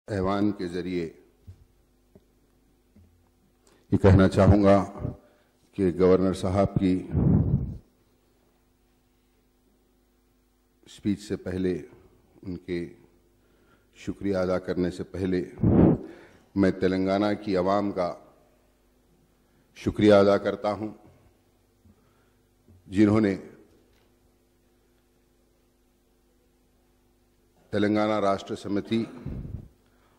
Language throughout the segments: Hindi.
ऐवान के जरिए ये कहना चाहूँगा कि गवर्नर साहब की स्पीच से पहले, उनके शुक्रिया अदा करने से पहले मैं तेलंगाना की आवाम का शुक्रिया अदा करता हूं, जिन्होंने तेलंगाना राष्ट्र समिति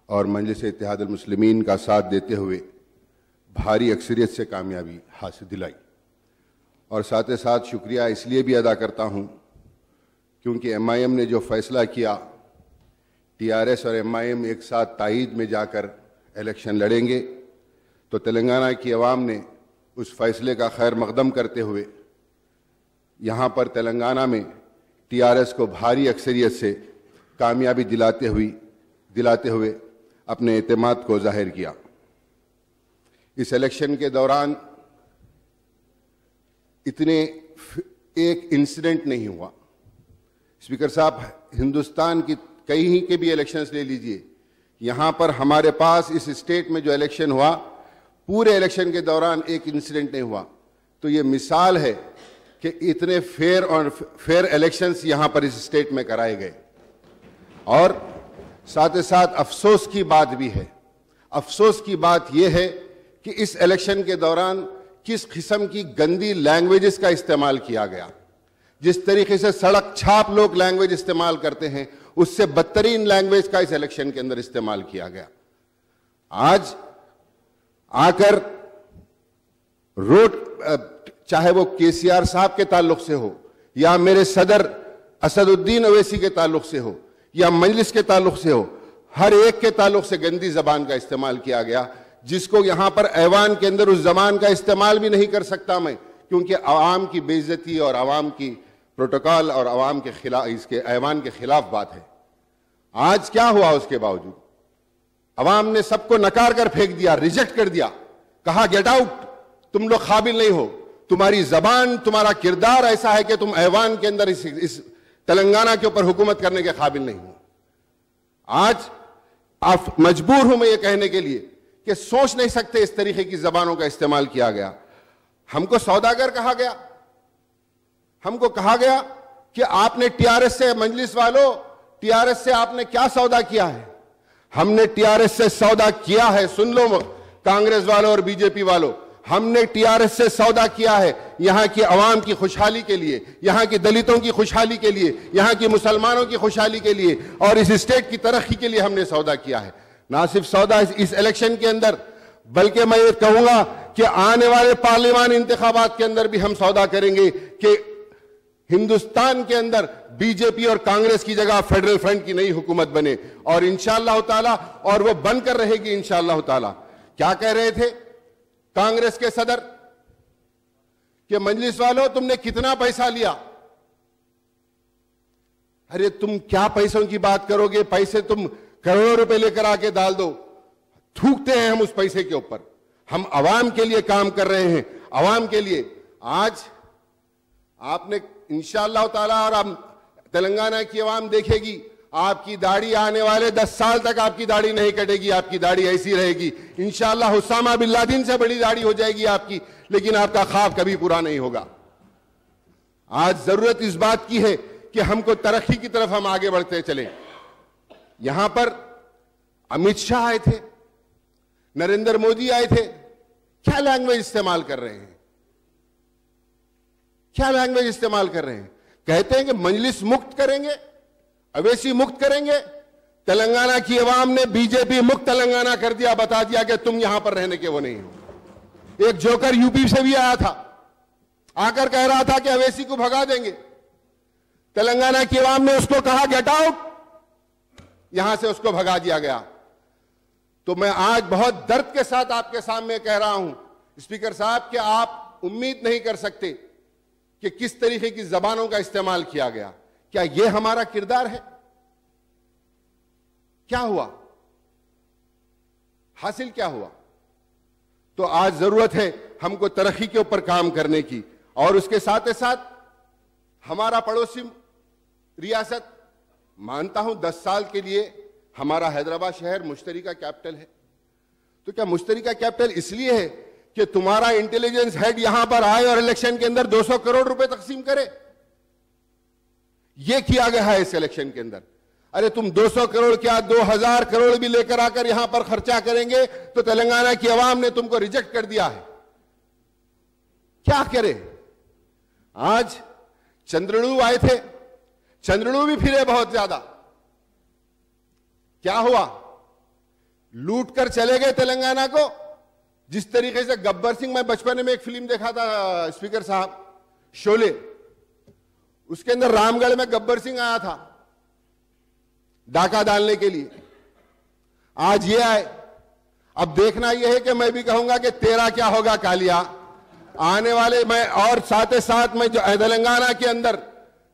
और मजलिस-ए-इत्तेहादुल मुस्लिमीन का साथ देते हुए भारी अक्सरियत से कामयाबी हासिल दिलाई। और साथ ही साथ शुक्रिया इसलिए भी अदा करता हूं क्योंकि एमआईएम ने जो फैसला किया, टीआरएस और एमआईएम एक साथ ताईद में जाकर इलेक्शन लड़ेंगे, तो तेलंगाना की आवाम ने उस फैसले का खैर मकदम करते हुए यहाँ पर तेलंगाना में टीआरएस को भारी अक्सरियत से कामयाबी दिलाते हुए अपने एतमाद को जाहिर किया। इस इलेक्शन के दौरान एक इंसिडेंट नहीं हुआ। स्पीकर साहब, हिंदुस्तान की कहीं के भी इलेक्शंस ले लीजिए, यहाँ पर हमारे पास इस स्टेट में जो इलेक्शन हुआ, पूरे इलेक्शन के दौरान एक इंसिडेंट नहीं हुआ। तो ये मिसाल है कि इतने फेयर इलेक्शंस यहाँ पर इस स्टेट में कराए गए। और साथ ही साथ अफसोस की बात भी है, अफसोस की बात यह है कि इस इलेक्शन के दौरान किस किस्म की गंदी लैंग्वेजेस का इस्तेमाल किया गया। जिस तरीके से सड़क छाप लोग लैंग्वेज इस्तेमाल करते हैं, उससे बदतरीन लैंग्वेज का इस इलेक्शन के अंदर इस्तेमाल किया गया। आज आकर रोड, चाहे वो केसीआर साहब के ताल्लुक से हो या मेरे सदर असदुद्दीन ओवैसी के ताल्लुक से हो या मजलिस के ताल्लुक से हो, हर एक के ताल्लुक से गंदी जबान का इस्तेमाल किया गया, जिसको यहां पर ऐवान के अंदर उस जबान का इस्तेमाल भी नहीं कर सकता मैं, क्योंकि आवाम की बेइज्जती और आवाम की प्रोटोकॉल और आवाम के खिलाफ, इसके ऐवान के खिलाफ बात है। आज क्या हुआ? उसके बावजूद आवाम ने सबको नकार कर फेंक दिया, रिजेक्ट कर दिया, कहा गेट आउट, तुम लोग काबिल नहीं हो, तुम्हारी जबान, तुम्हारा किरदार ऐसा है कि तुम ऐवान के अंदर इस तेलंगाना के ऊपर हुकूमत करने के काबिल नहीं हो। आज आप मजबूर हूं मैं ये कहने के लिए कि सोच नहीं सकते इस तरीके की जबानों का इस्तेमाल किया गया। हमको सौदागर कहा गया, हमको कहा गया कि आपने टीआरएस से, मजलिस वालों, टीआरएस से आपने क्या सौदा किया है? हमने टीआरएस से सौदा किया है, सुन लो कांग्रेस वालों और बीजेपी वालों, हमने टीआरएस से सौदा किया है यहां की आवाम की खुशहाली के लिए, यहां की दलितों की खुशहाली के लिए, यहां की मुसलमानों की खुशहाली के लिए और इस स्टेट की तरक्की के लिए हमने सौदा किया है। ना सिर्फ सौदा इस इलेक्शन के अंदर, बल्कि मैं ये कहूंगा कि आने वाले पार्लियामान इंतखाबात के अंदर भी हम सौदा करेंगे कि हिंदुस्तान के अंदर बीजेपी और कांग्रेस की जगह फेडरल फ्रंट की नई हुकूमत बने, और इंशाअल्लाह ताला, और वो बनकर रहेगी इंशाअल्लाह ताला। क्या कह रहे थे कांग्रेस के सदर कि मजलिस वालों तुमने कितना पैसा लिया? अरे तुम क्या पैसों की बात करोगे? पैसे तुम करोड़ों रुपए लेकर आके डाल दो, थूकते हैं हम उस पैसे के ऊपर। हम आवाम के लिए काम कर रहे हैं, आवाम के लिए। आज आपने इंशाअल्लाह ताला, और आप तेलंगाना की आवाम देखेगी, आपकी दाढ़ी आने वाले 10 साल तक आपकी दाढ़ी नहीं कटेगी, आपकी दाढ़ी ऐसी रहेगी। इंशाअल्लाह उसामा बिन लादेन से बड़ी दाढ़ी हो जाएगी आपकी, लेकिन आपका ख्वाब कभी पूरा नहीं होगा। आज जरूरत इस बात की है कि हमको तरक्की की तरफ हम आगे बढ़ते चले। यहां पर अमित शाह आए थे, नरेंद्र मोदी आए थे, क्या लैंग्वेज इस्तेमाल कर रहे हैं? क्या लैंग्वेज इस्तेमाल कर रहे हैं? कहते हैं कि मजलिस मुक्त करेंगे, अवैसी मुक्त करेंगे। तेलंगाना की आवाम ने बीजेपी मुक्त तेलंगाना कर दिया, बता दिया कि तुम यहां पर रहने के वो नहीं हो। एक जोकर यूपी से भी आया था, आकर कह रहा था कि अवैसी को भगा देंगे। तेलंगाना की आवाम ने उसको कहा गेट आउट, यहां से उसको भगा दिया गया। तो मैं आज बहुत दर्द के साथ आपके सामने कह रहा हूं स्पीकर साहब कि आप उम्मीद नहीं कर सकते कि किस तरीके की जबानों का इस्तेमाल किया गया। क्या यह हमारा किरदार है? क्या हुआ? हासिल क्या हुआ? तो आज जरूरत है हमको तरक्की के ऊपर काम करने की, और उसके साथ ही साथ हमारा पड़ोसी रियासत, मानता हूं 10 साल के लिए हमारा हैदराबाद शहर मुश्तरी का कैपिटल है। तो क्या मुश्तरी का कैपिटल इसलिए है कि तुम्हारा इंटेलिजेंस हेड यहां पर आए और इलेक्शन के अंदर 200 करोड़ रुपए तकसीम करे? यह किया गया है इस इलेक्शन के अंदर। अरे तुम 200 करोड़ क्या 2000 करोड़ भी लेकर आकर यहां पर खर्चा करेंगे तो तेलंगाना की आवाम ने तुमको रिजेक्ट कर दिया है। क्या करे? आज चंद्रड़ू आए थे, चंद्रड़ू भी फिरे बहुत ज्यादा। क्या हुआ? लूट कर चले गए तेलंगाना को। जिस तरीके से गब्बर सिंह, मैं बचपन में एक फिल्म देखा था स्पीकर साहब, शोले, उसके अंदर रामगढ़ में गब्बर सिंह आया था डाका डालने के लिए। आज ये आए। अब देखना यह है कि मैं भी कहूंगा कि तेरा क्या होगा कालिया आने वाले। मैं और साथ ही साथ मैं जो तेलंगाना के अंदर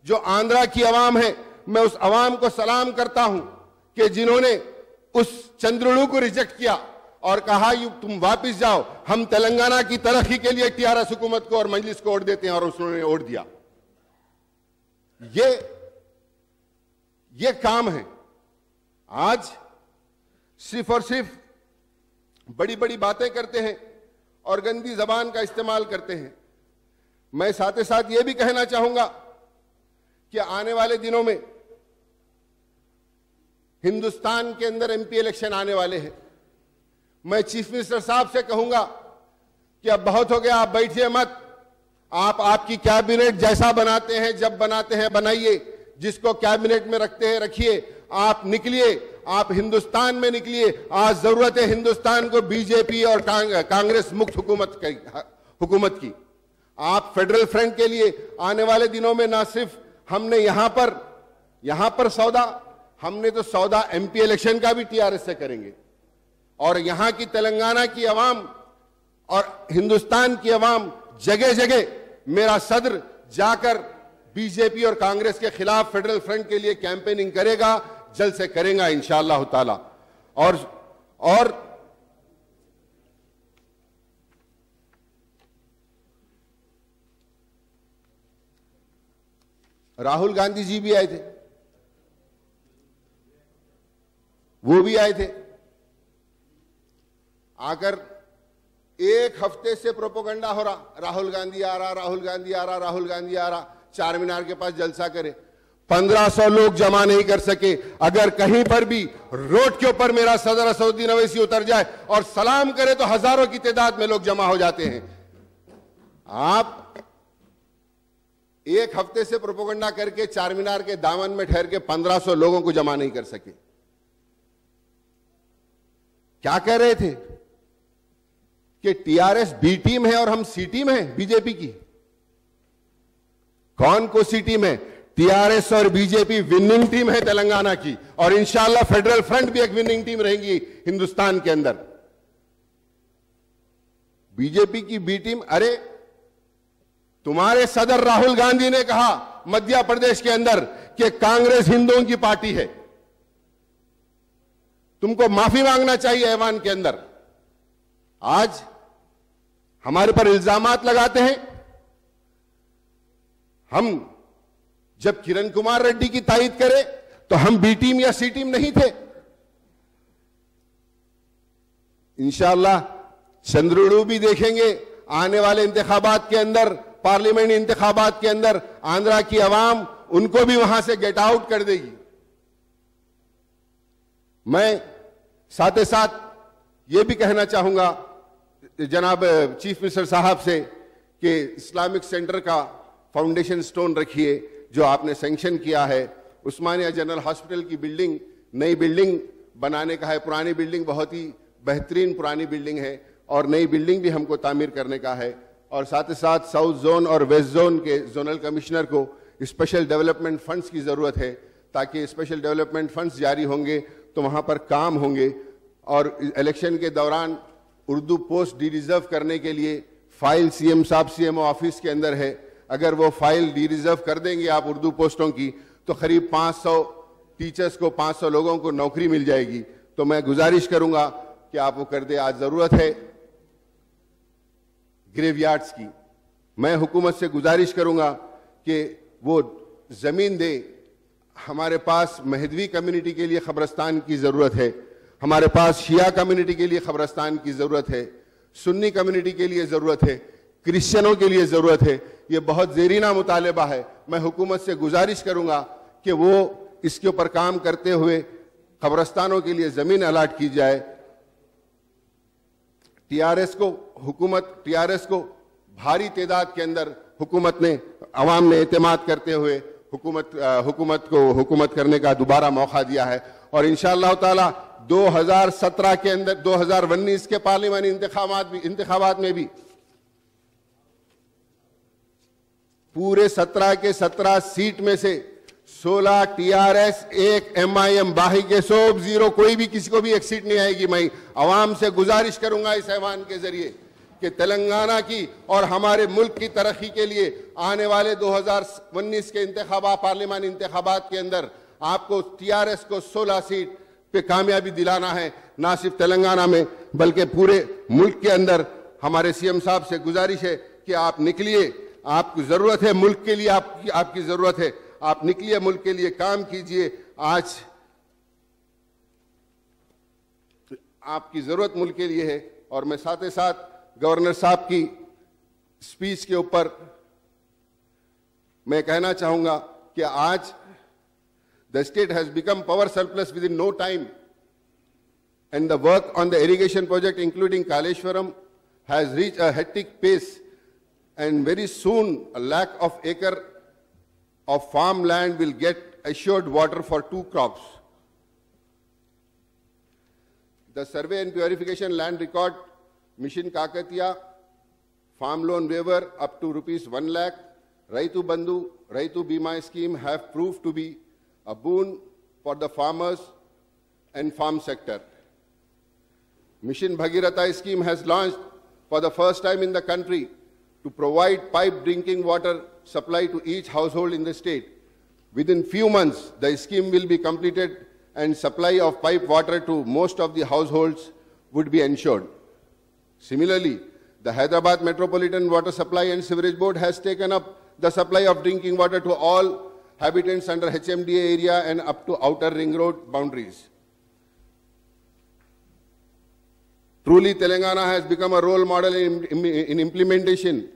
जो आंध्रा की आवाम है, मैं उस आवाम को सलाम करता हूं कि जिन्होंने उस चंद्रड़ू को रिजेक्ट किया और कहा तुम वापस जाओ, हम तेलंगाना की तरक्की के लिए टीआरएस हुकूमत को और मजलिस को वोट देते हैं, और उसने वोट दिया। ये काम है। आज सिर्फ और सिर्फ बड़ी बड़ी बातें करते हैं और गंदी जबान का इस्तेमाल करते हैं। मैं साथ ही साथ यह भी कहना चाहूंगा कि आने वाले दिनों में हिंदुस्तान के अंदर एमपी इलेक्शन आने वाले हैं। मैं चीफ मिनिस्टर साहब से कहूंगा कि अब बहुत हो गया, आप बैठिए मत। आप आपकी कैबिनेट जैसा बनाते हैं, जब बनाते हैं बनाइए, जिसको कैबिनेट में रखते हैं रखिए। आप निकलिए, आप हिंदुस्तान में निकलिए। आज जरूरत है हिंदुस्तान को बीजेपी और कांग्रेस मुक्त हुकूमत की। आप फेडरल फ्रंट के लिए आने वाले दिनों में ना सिर्फ हमने यहां पर सौदा, हमने तो सौदा एमपी इलेक्शन का भी टीआरएस से करेंगे। और यहां की तेलंगाना की आवाम और हिंदुस्तान की आवाम जगह जगह मेरा सदर जाकर बीजेपी और कांग्रेस के खिलाफ फेडरल फ्रंट के लिए कैंपेनिंग करेगा, जल्द से करेगा इंशाअल्लाह ताला। और राहुल गांधी जी भी आए थे, वो भी आए थे। आकर एक हफ्ते से प्रोपोगंडा हो रहा, राहुल गांधी आ रहा, राहुल गांधी आ रहा, राहुल गांधी आ रहा। चार मीनार के पास जलसा करे, 1500 लोग जमा नहीं कर सके। अगर कहीं पर भी रोड के ऊपर मेरा सदर असदुद्दीन ओवैसी उतर जाए और सलाम करे तो हजारों की तादाद में लोग जमा हो जाते हैं। आप एक हफ्ते से प्रोपोगंडा करके चार मीनार के दामन में ठहर के 1500 लोगों को जमा नहीं कर सके। क्या कह रहे थे कि टीआरएस बी टीम है और हम सी टीम है बीजेपी की। कौन को सी टीम है? टीआरएस और बीजेपी विनिंग टीम है तेलंगाना की, और इंशाअल्लाह फेडरल फ्रंट भी एक विनिंग टीम रहेगी हिंदुस्तान के अंदर। बीजेपी की बी टीम, अरे तुम्हारे सदर राहुल गांधी ने कहा मध्य प्रदेश के अंदर कि कांग्रेस हिंदुओं की पार्टी है, तुमको माफी मांगना चाहिए ऐवान के अंदर। आज हमारे पर इल्जामात लगाते हैं। हम जब किरण कुमार रेड्डी की तायद करे तो हम बी टीम या सी टीम नहीं थे। इंशाअल्लाह चंद्रड़ू भी देखेंगे आने वाले इंतखाबात के अंदर, पार्लियामेंट इंतखाबात के अंदर आंध्रा की आवाम उनको भी वहां से गेट आउट कर देगी। मैं साथ ही साथ यह भी कहना चाहूंगा जनाब चीफ मिनिस्टर साहब से कि इस्लामिक सेंटर का फाउंडेशन स्टोन रखिए जो आपने सैंक्शन किया है। उस्मानिया जनरल हॉस्पिटल की बिल्डिंग, नई बिल्डिंग बनाने का है। पुरानी बिल्डिंग बहुत ही बेहतरीन पुरानी बिल्डिंग है और नई बिल्डिंग भी हमको तामीर करने का है। और साथ ही साथ साउथ जोन और वेस्ट जोन के जोनल कमिश्नर को स्पेशल डेवलपमेंट फंड्स की जरूरत है, ताकि स्पेशल डेवलपमेंट फंड्स जारी होंगे तो वहां पर काम होंगे। और इलेक्शन के दौरान उर्दू पोस्ट डी रिजर्व करने के लिए फाइल सीएम साहब सीएमओ ऑफिस के अंदर है। अगर वो फाइल डी रिजर्व कर देंगे आप उर्दू पोस्टों की तो करीब 500 टीचर्स को, 500 लोगों को नौकरी मिल जाएगी। तो मैं गुजारिश करूंगा कि आप वो कर दे। आज जरूरत है ग्रेवयार्ड्स की। मैं हुकूमत से गुजारिश करूंगा कि वो जमीन दे हमारे पास महदवी कम्युनिटी के लिए कब्रिस्तान की ज़रूरत है, हमारे पास शिया कम्युनिटी के लिए कब्रिस्तान की ज़रूरत है, सुन्नी कम्युनिटी के लिए ज़रूरत है, क्रिश्चियनों के लिए ज़रूरत है। ये बहुत ज़ेरीना मुतालबा है। मैं हुकूमत से गुजारिश करूँगा कि वो इसके ऊपर काम करते हुए कब्रिस्तानों के लिए ज़मीन अलाट की जाए। टीआरएस को भारी तादाद के अंदर अवाम ने एतमाद करते हुए हुकूमत करने का दोबारा मौका दिया है। और इंशाअल्लाह ताला 2017 के अंदर 2019 के पार्लिमानी इंतखाबात में भी पूरे 17 के 17 सीट में से 16 टीआरएस, 1 एमआईएम, बाकी के सब जीरो, कोई भी किसी को भी एक सीट नहीं आएगी। मैं अवाम से गुजारिश करूंगा इस ऐवान के जरिए कि तेलंगाना की और हमारे मुल्क की तरक्की के लिए आने वाले 2019 के पार्लिमानी इंतखाबात के अंदर आपको टीआरएस को 16 सीट पे कामयाबी दिलाना है। ना सिर्फ तेलंगाना में बल्कि पूरे मुल्क के अंदर हमारे सीएम साहब से गुजारिश है कि आप निकलिए, आपकी जरूरत है मुल्क के लिए, आपकी जरूरत है, आप निकलिए, मुल्क के लिए काम कीजिए। आज आपकी जरूरत मुल्क के लिए है। और मैं साथ ही साथ गवर्नर साहब की स्पीच के ऊपर मैं कहना चाहूंगा कि आज the state has become power surplus within no time, and the work on the irrigation project including Kaleshwaram has reached a hectic pace, and very soon a lakh of acre of farmland will get assured water for 2 crops. The survey and purification land record, Mission Kakatiya, farm loan waiver up to rupees 1 lakh, Raitu Bandhu, Raitu Bima scheme have proved to be a boon for the farmers and farm sector. Mission Bhagirath scheme has launched for the first time in the country to provide piped drinking water supply to each household in the state. Within few months, the scheme will be completed and supply of piped water to most of the households would be ensured. Similarly, the Hyderabad Metropolitan Water Supply and Sewerage Board has taken up the supply of drinking water to all habitants under HMDA area and up to outer ring road boundaries. Truly, Telangana has become a role model in implementation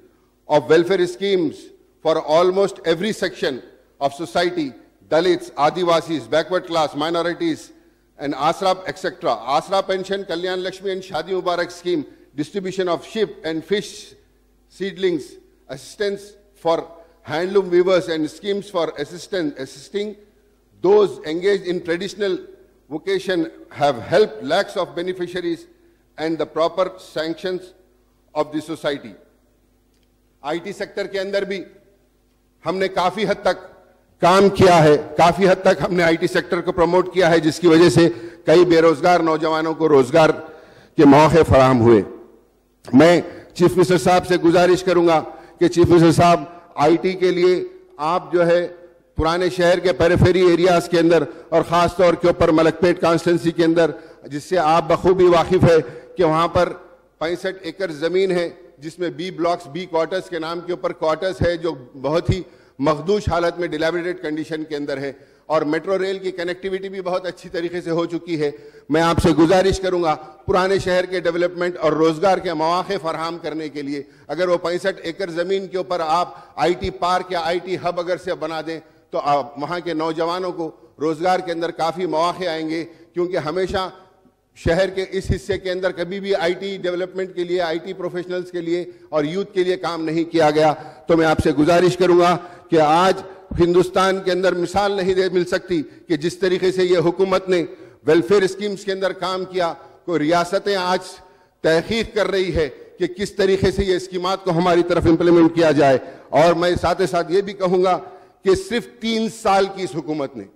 of welfare schemes for almost every section of society: Dalits, Adivasis, backward class, minorities, and Asra, etc. Asra pension, Kalyan Lakshmi and Shadi Mubarak scheme, distribution of sheep and fish seedlings, assistance for handloom weavers, and schemes for assisting those engaged in traditional vocation have helped lakhs of beneficiaries and the proper sanctions of the society. IT sector के अंदर भी हमने काफी हद तक काम किया है, काफी हद तक हमने IT सेक्टर को प्रमोट किया है, जिसकी वजह से कई बेरोजगार नौजवानों को रोजगार के मौके फराहम हुए। मैं चीफ मिनिस्टर साहब से गुजारिश करूंगा कि चीफ मिनिस्टर साहब, IT के लिए आप जो है पुराने शहर के पेरिफेरी एरियाज के अंदर और खास तौर के ऊपर मलकपेट कॉन्स्टिट्यूंसी के अंदर, जिससे आप बखूबी वाकिफ है कि वहां पर 65 एकड़ जमीन है, जिसमें बी ब्लॉक्स, बी क्वार्टर्स के नाम के ऊपर क्वार्टर्स है, जो बहुत ही मखदूश हालत में, डिलैबिडेटेड कंडीशन के अंदर है, और मेट्रो रेल की कनेक्टिविटी भी बहुत अच्छी तरीके से हो चुकी है। मैं आपसे गुजारिश करूंगा, पुराने शहर के डेवलपमेंट और रोजगार के मौके फराहम करने के लिए अगर वो 65 एकड़ जमीन के ऊपर आप IT पार्क या IT हब अगर से बना दें, तो वहां के नौजवानों को रोजगार के अंदर काफी मौके आएंगे, क्योंकि हमेशा शहर के इस हिस्से के अंदर कभी भी IT डेवलपमेंट के लिए, IT प्रोफेशनल्स के लिए और यूथ के लिए काम नहीं किया गया। तो मैं आपसे गुजारिश करूंगा कि आज हिंदुस्तान के अंदर मिसाल नहीं मिल सकती कि जिस तरीके से ये हुकूमत ने वेलफेयर स्कीम्स के अंदर काम किया, कोई रियासतें आज तहकीक कर रही है कि किस तरीके से ये स्कीमात को हमारी तरफ इंप्लीमेंट किया जाए। और मैं साथ ही साथ ये भी कहूंगा कि सिर्फ 3 साल की इस हुकूमत ने,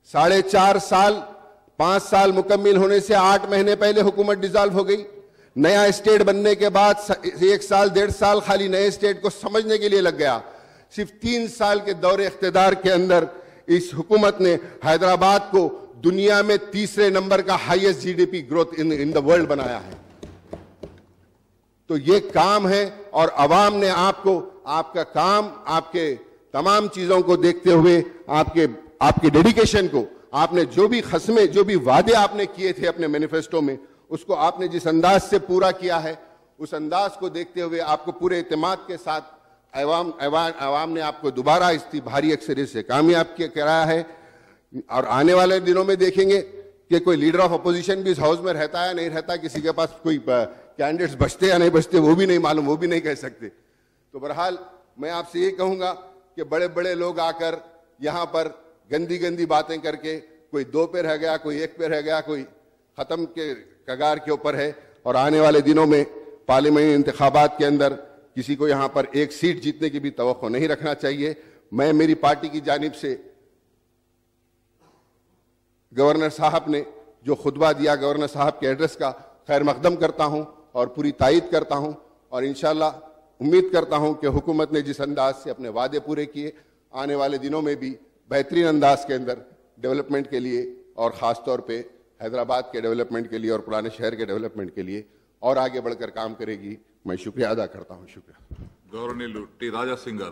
4.5 साल, 5 साल मुकम्मिल होने से 8 महीने पहले हुकूमत डिसॉल्व हो गई। नया स्टेट बनने के बाद 1 साल 1.5 साल खाली नए स्टेट को समझने के लिए लग गया। सिर्फ 3 साल के दौरे इख्तिदार के अंदर इस हुकूमत ने हैदराबाद को दुनिया में 3रे नंबर का highest GDP growth in the world बनाया है। तो ये काम है, और अवाम ने आपको, आपका काम, आपके तमाम चीजों को देखते हुए, आपके आपकी डेडिकेशन को, आपने जो भी खस्में, जो भी वादे आपने किए थे अपने मैनिफेस्टो में, उसको आपने जिस अंदाज से पूरा किया है, उस अंदाज को देखते हुए आपको पूरे इत्तेमाद के साथ अवाम ने आपको दोबारा इस भारी अक्सरियत से कामयाब कराया है। और आने वाले दिनों में देखेंगे कि कोई लीडर ऑफ अपोजिशन भी इस हाउस में रहता है नहीं रहता, किसी के पास कोई कैंडिडेट्स बचते या नहीं बचते वो भी नहीं मालूम, वो भी नहीं कह सकते। तो बहरहाल मैं आपसे ये कहूंगा कि बड़े बड़े लोग आकर यहाँ पर गंदी गंदी बातें करके, कोई 2 पे रह गया, कोई 1 पे रह गया, कोई खत्म के कगार के ऊपर है। और आने वाले दिनों में पार्लियामेंट इंतखाबात के अंदर किसी को यहाँ पर 1 सीट जीतने की भी तवक्को नहीं रखना चाहिए। मैं मेरी पार्टी की जानिब से गवर्नर साहब ने जो खुतबा दिया, गवर्नर साहब के एड्रेस का खैर मकदम करता हूं और पूरी तायद करता हूं, और इंशाल्लाह उम्मीद करता हूं कि हुकूमत ने जिस अंदाज से अपने वादे पूरे किए, आने वाले दिनों में भी बेहतरीन अंदाज के अंदर डेवलपमेंट के लिए और ख़ास तौर पे हैदराबाद के डेवलपमेंट के लिए और पुराने शहर के डेवलपमेंट के लिए और आगे बढ़कर काम करेगी। मैं शुक्रिया अदा करता हूँ। शुक्रिया। गौरवनीय टी राजा सिंगर।